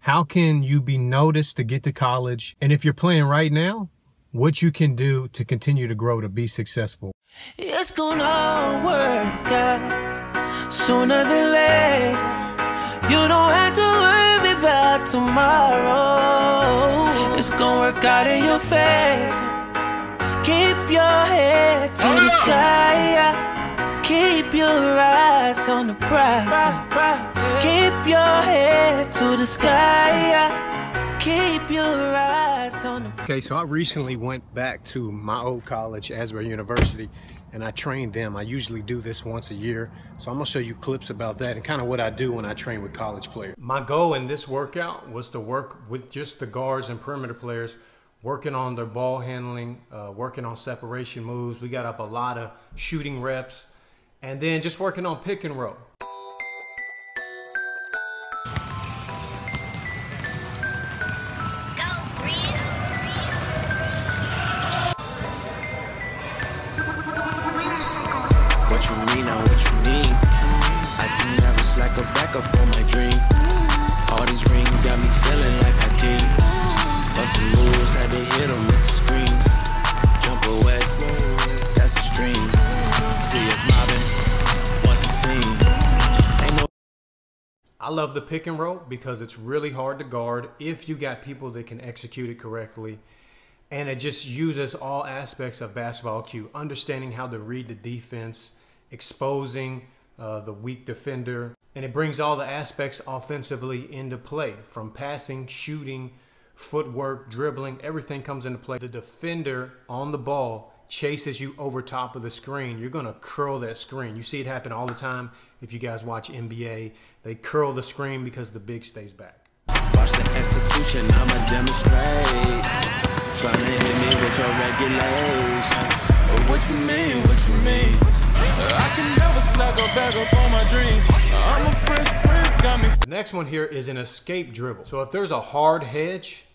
how can you be noticed to get to college? And if you're playing right now, what you can do to continue to grow to be successful. It's gonna work out sooner than later. You don't have to worry about tomorrow. It's gonna work out in your favor. Just keep your head to the sky. Keep your eyes on the prize. Just keep your head to the sky. Keep your eyes on the... Okay, so I recently went back to my old college, Asbury University, and I trained them. I usually do this once a year, so I'm gonna show you clips about that and kind of what I do when I train with college players. My goal in this workout was to work with just the guards and perimeter players, working on their ball handling, working on separation moves. We got up a lot of shooting reps, and then just working on pick and roll. I love the pick and roll because it's really hard to guard if you got people that can execute it correctly. And it just uses all aspects of basketball IQ, understanding how to read the defense, exposing the weak defender. And it brings all the aspects offensively into play, from passing, shooting, footwork, dribbling, everything comes into play. The defender on the ball chases you over top of the screen. You're gonna curl that screen. You see it happen all the time. If you guys watch NBA, they curl the screen because the big stays back. Watch the execution, I'ma demonstrate. Trying to hit me with your regulations. What you mean, what you mean? I can never slack or back up on my dream. I'm a fresh prince, got me. The next one here is an escape dribble. So if there's a hard hedge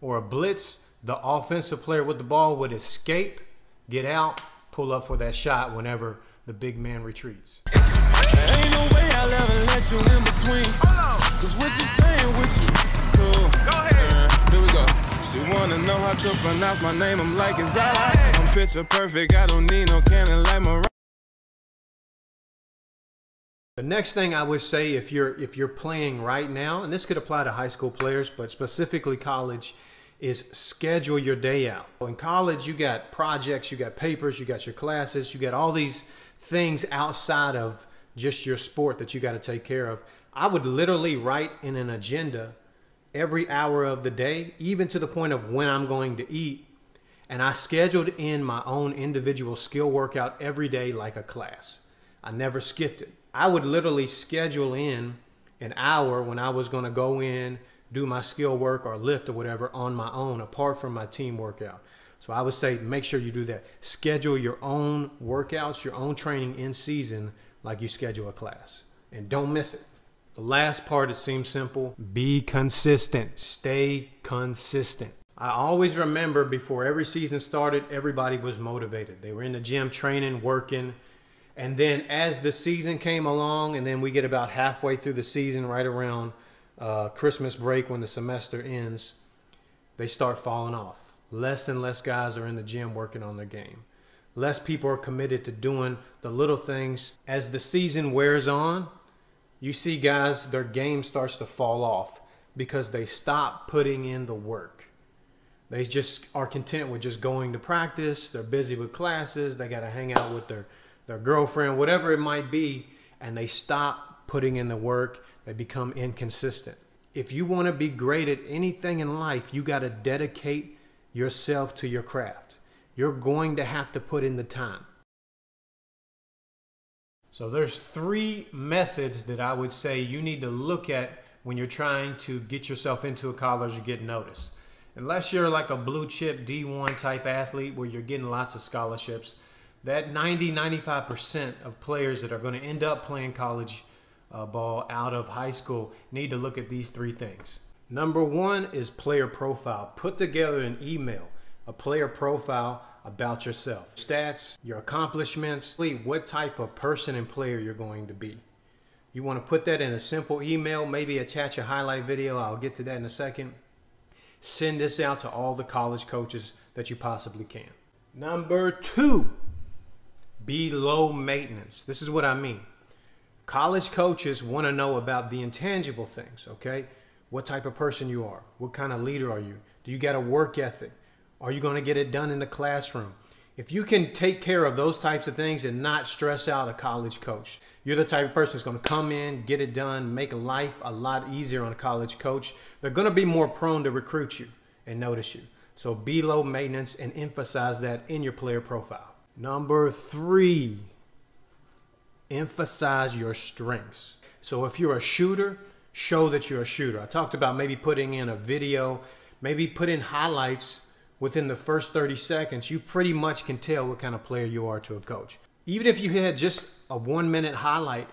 or a blitz, the offensive player with the ball would escape, get out, pull up for that shot whenever the big man retreats. Ain't no way I'll ever let you in between. Cause what you saying with you? Cool. Go ahead. Here we go. She wanna know how to pronounce my name. I'm like, it's alright. I'm picture perfect. I don't need no cannon like my... The next thing I would say, if you're playing right now, and this could apply to high school players, but specifically college, is schedule your day out. In college, you got projects, you got papers, you got your classes, you got all these things outside of just your sport that you got to take care of. I would literally write in an agenda every hour of the day, even to the point of when I'm going to eat. And I scheduled in my own individual skill workout every day like a class. I never skipped it. I would literally schedule in an hour when I was going to go in, do my skill work or lift or whatever on my own, apart from my team workout. So I would say, make sure you do that. Schedule your own workouts, your own training in season, like you schedule a class, and don't miss it. The last part, it seems simple. Be consistent. Stay consistent. I always remember before every season started, everybody was motivated. They were in the gym training, working. And then as the season came along, and then we get about halfway through the season, right around Christmas break when the semester ends, they start falling off. Less and less guys are in the gym working on their game. Less people are committed to doing the little things. As the season wears on, you see guys, their game starts to fall off because they stop putting in the work. They just are content with just going to practice. They're busy with classes. They got to hang out with their girlfriend, whatever it might be, and they stop putting in the work. They become inconsistent. If you want to be great at anything in life, you got to dedicate yourself to your craft. You're going to have to put in the time. So there's 3 methods that I would say you need to look at when you're trying to get yourself into a college or get noticed. Unless you're like a blue chip D1 type athlete where you're getting lots of scholarships, that 90–95% of players that are going to end up playing college ball out of high school need to look at these 3 things. Number 1 is player profile. Put together an email, a player profile about yourself. Stats, your accomplishments, what type of person and player you're going to be. You want to put that in a simple email, maybe attach a highlight video. I'll get to that in a second. Send this out to all the college coaches that you possibly can. Number 2, be low maintenance. This is what I mean. College coaches want to know about the intangible things, okay? What type of person you are. What kind of leader are you? Do you got a work ethic? Are you going to get it done in the classroom? If you can take care of those types of things and not stress out a college coach, you're the type of person that's going to come in, get it done, make life a lot easier on a college coach. They're going to be more prone to recruit you and notice you. So be low maintenance and emphasize that in your player profile. Number 3, emphasize your strengths. So if you're a shooter, show that you're a shooter. I talked about maybe putting in a video, maybe put in highlights within the first 30 seconds. You pretty much can tell what kind of player you are to a coach. Even if you had just a 1-minute highlight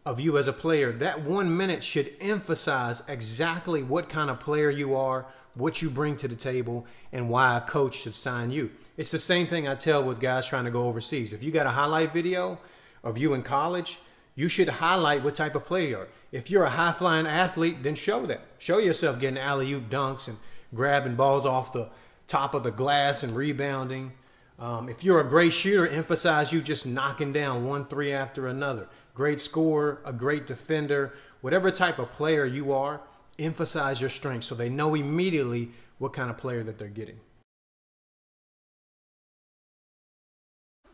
of you as a player, that 1 minute should emphasize exactly what kind of player you are, what you bring to the table, and why a coach should sign you. It's the same thing I tell with guys trying to go overseas. If you got a highlight video of you in college, you should highlight what type of player you are. If you're a high-flying athlete, then show that. Show yourself getting alley-oop dunks and grabbing balls off the top of the glass and rebounding. If you're a great shooter, emphasize you just knocking down 1 3 after another. Great scorer, a great defender, whatever type of player you are, emphasize your strengths so they know immediately what kind of player that they're getting.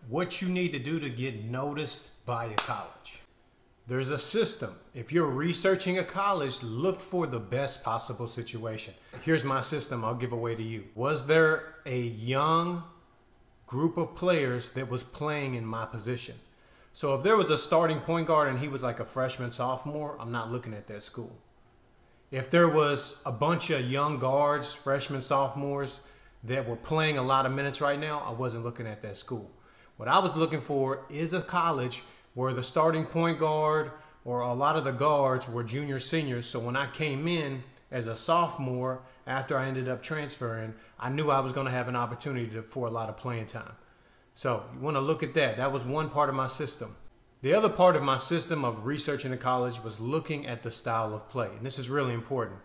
What you need to do to get noticed by a college. There's a system. If you're researching a college, look for the best possible situation. Here's my system I'll give away to you. Was there a young group of players that was playing in my position? So if there was a starting point guard and he was like a freshman, sophomore, I'm not looking at that school. If there was a bunch of young guards, freshmen, sophomores, that were playing a lot of minutes right now, I wasn't looking at that school. What I was looking for is a college where the starting point guard or a lot of the guards were junior seniors. So when I came in as a sophomore, after I ended up transferring, I knew I was going to have an opportunity for a lot of playing time. So you want to look at that. That was one part of my system. The other part of my system of researching the college was looking at the style of play. And this is really important.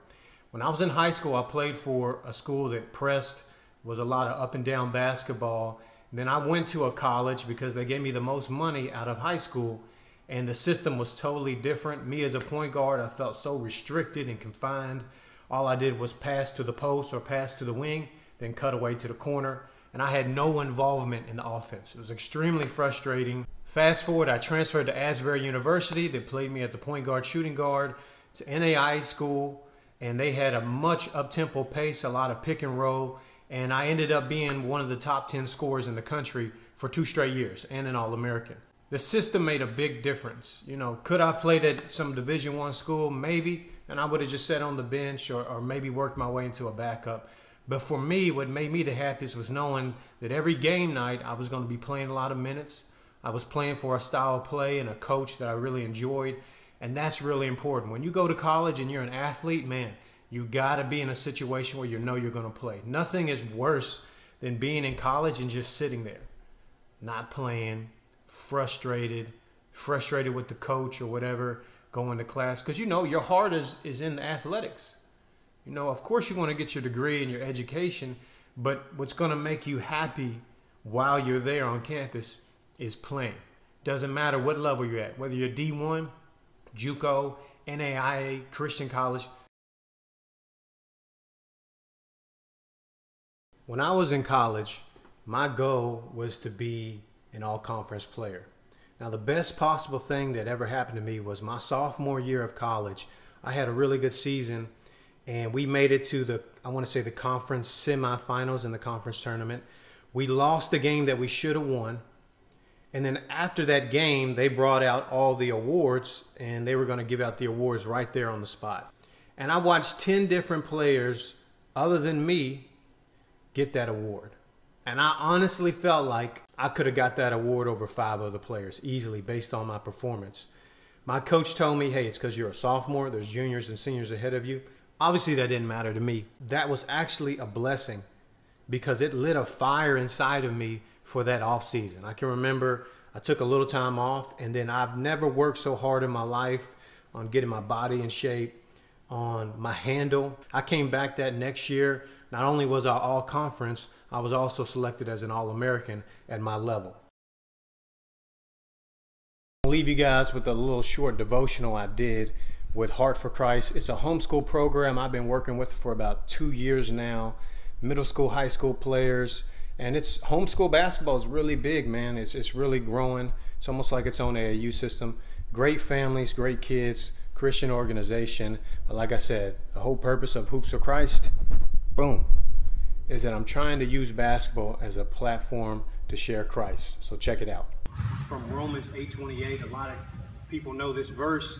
When I was in high school, I played for a school that pressed, was a lot of up and down basketball. Then I went to a college because they gave me the most money out of high school, and the system was totally different. Me as a point guard, I felt so restricted and confined. All I did was pass to the post or pass to the wing, then cut away to the corner, and I had no involvement in the offense. It was extremely frustrating. Fast forward, I transferred to Asbury University. They played me at the point guard, shooting guard. It's an NAIA school, and they had a much up-tempo pace, a lot of pick and roll. And I ended up being one of the top 10 scorers in the country for 2 straight years and an All-American. The system made a big difference. You know, could I played at some Division I school? Maybe. And I would have just sat on the bench or maybe worked my way into a backup. But for me, what made me the happiest was knowing that every game night I was going to be playing a lot of minutes. I was playing for a style of play and a coach that I really enjoyed. And that's really important. When you go to college and you're an athlete, man, you got to be in a situation where you know you're going to play. Nothing is worse than being in college and just sitting there, not playing, frustrated with the coach or whatever, going to class. Because, you know, your heart is in athletics. You know, of course you want to get your degree and your education, but what's going to make you happy while you're there on campus is playing. Doesn't matter what level you're at, whether you're D1, JUCO, NAIA, Christian college. When I was in college, my goal was to be an all-conference player. Now, the best possible thing that ever happened to me was my sophomore year of college. I had a really good season, and we made it to the conference semifinals in the conference tournament. We lost the game that we should have won. And then after that game, they brought out all the awards, and they were going to give out the awards right there on the spot. And I watched 10 different players other than me get that award. And I honestly felt like I could have got that award over 5 other players easily based on my performance. My coach told me, hey, it's because you're a sophomore. There's juniors and seniors ahead of you. Obviously, that didn't matter to me. That was actually a blessing because it lit a fire inside of me for that off season. I can remember I took a little time off, and then I've never worked so hard in my life on getting my body in shape, on my handle. I came back that next year. Not only was I all conference, I was also selected as an All-American at my level. I'll leave you guys with a little short devotional I did with Heart for Christ. It's a homeschool program I've been working with for about 2 years now. Middle school, high school players. And it's homeschool basketball is really big, man. It's really growing. It's almost like its own AAU system. Great families, great kids, Christian organization. But like I said, the whole purpose of Hoops for Christ, boom, is that I'm trying to use basketball as a platform to share Christ. So check it out. From Romans 8:28, a lot of people know this verse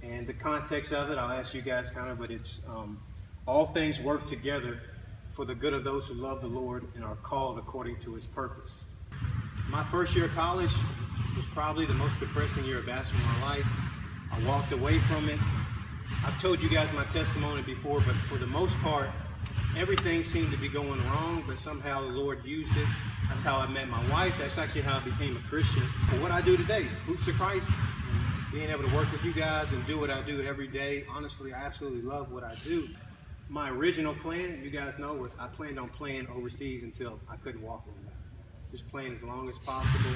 and the context of it. I'll ask you guys kind of, but it's all things work together for the good of those who love the Lord and are called according to his purpose. My first year of college was probably the most depressing year of basketball in my life. I walked away from it. I've told you guys my testimony before, but for the most part, everything seemed to be going wrong, but somehow the Lord used it. That's how I met my wife. That's actually how I became a Christian. But what I do today, Hoops for Christ, being able to work with you guys and do what I do every day, honestly, I absolutely love what I do. My original plan, you guys know, was I planned on playing overseas until I couldn't walk anymore. Just playing as long as possible.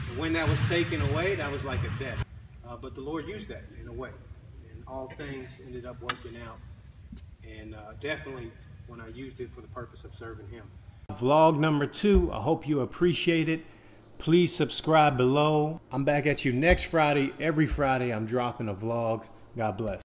And when that was taken away, that was like a death. But the Lord used that in a way. And all things ended up working out. And definitely when I used it for the purpose of serving him. Vlog number 2, I hope you appreciate it. Please subscribe below. I'm back at you next Friday. Every Friday I'm dropping a vlog. God bless.